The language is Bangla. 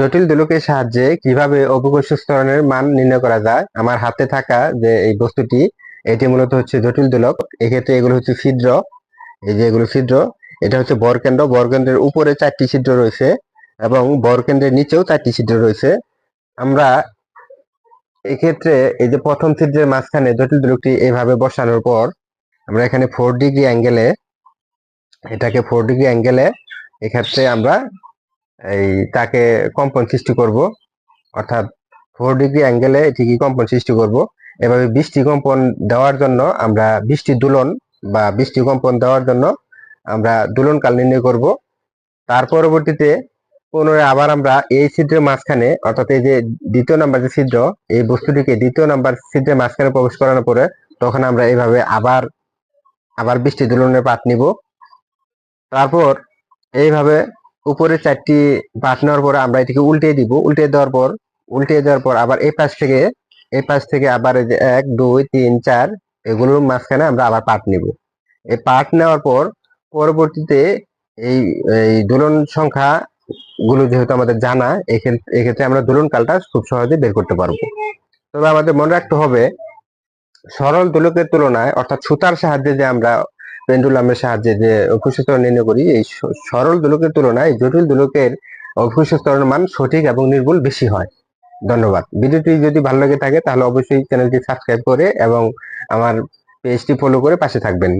জটিল দোলকের সাহায্যে কিভাবে অভিকর্ষ ত্বরণের মান নির্ণয় করা যায়। আমার হাতে থাকা যে এই বস্তুটি, এটি মূলত হচ্ছে জটিল দোলক। এক্ষেত্রে এগুলো হচ্ছে ছিদ্র, এই যে এগুলো ছিদ্র। এটা হচ্ছে বরকেন্দ্র, বরকেন্দ্রের উপরে 4টি ছিদ্র রয়েছে এবং বরকেন্দ্রের নিচেও 4টি ছিদ্র রয়েছে। আমরা এক্ষেত্রে এই যে প্রথম ছিদ্রের মাঝখানে জটিল দোলকটি এভাবে বসানোর পর আমরা এখানে 4 ডিগ্রি অ্যাঙ্গেলে, এটাকে 4 ডিগ্রি অ্যাঙ্গেলে এক্ষেত্রে আমরা তাকে কম্পন সৃষ্টি করব, অর্থাৎ 4 ডিগ্রি অ্যাঙ্গেলে এটিকে কম্পন সৃষ্টি করব। এভাবে 20টি কম্পন দেওয়ার জন্য আমরা 20টি দোলন বা 20টি কম্পন দেওয়ার জন্য আমরা দোলনকাল নির্ণয় করব। তার পরবর্তীতে পুনরায় আবার আমরা এই ছিদ্রের মাঝখানে, অর্থাৎ এই যে দ্বিতীয় নাম্বার যে ছিদ্র, এই বস্তুটিকে দ্বিতীয় নাম্বার ছিদ্রের মাঝখানে প্রবেশ করানোর পরে তখন আমরা এইভাবে আবার 20টি দোলনের পাত নিব। তারপর এইভাবে উপরে 4টি পাত নেওয়ার পরে আমরা এটিকে উল্টে দিব। উল্টে দেওয়ার পর আবার এই পাশ থেকে আবার এই যে 1 2 3 4 এগুলোর মাঝখানে আমরা আবার পাত নিব। এই পাত নেওয়ার পর পরবর্তীতে এই দোলন সংখ্যা গুলো যেহেতু আমাদের জানা, এক্ষেত্রে আমরা দোলন কালটা খুব সহজে বের করতে পারবো। তবে আমাদের মনে রাখতে হবে, সরল দোলকের তুলনায়, অর্থাৎ সুতার সাহায্যে যে আমরা পেন্ডুলামের সাহায্যে যে অভিকর্ষ ত্বরণ নির্ণয় করি, এই সরল দোলকের তুলনায় জটিল দোলকের অভিকর্ষ ত্বরণের মান সঠিক এবং নির্ভুল বেশি হয়। ধন্যবাদ। ভিডিওটি যদি ভালো লেগে থাকে তাহলে অবশ্যই চ্যানেলটি সাবস্ক্রাইব করে এবং আমার পেজটি ফলো করে পাশে থাকবেন।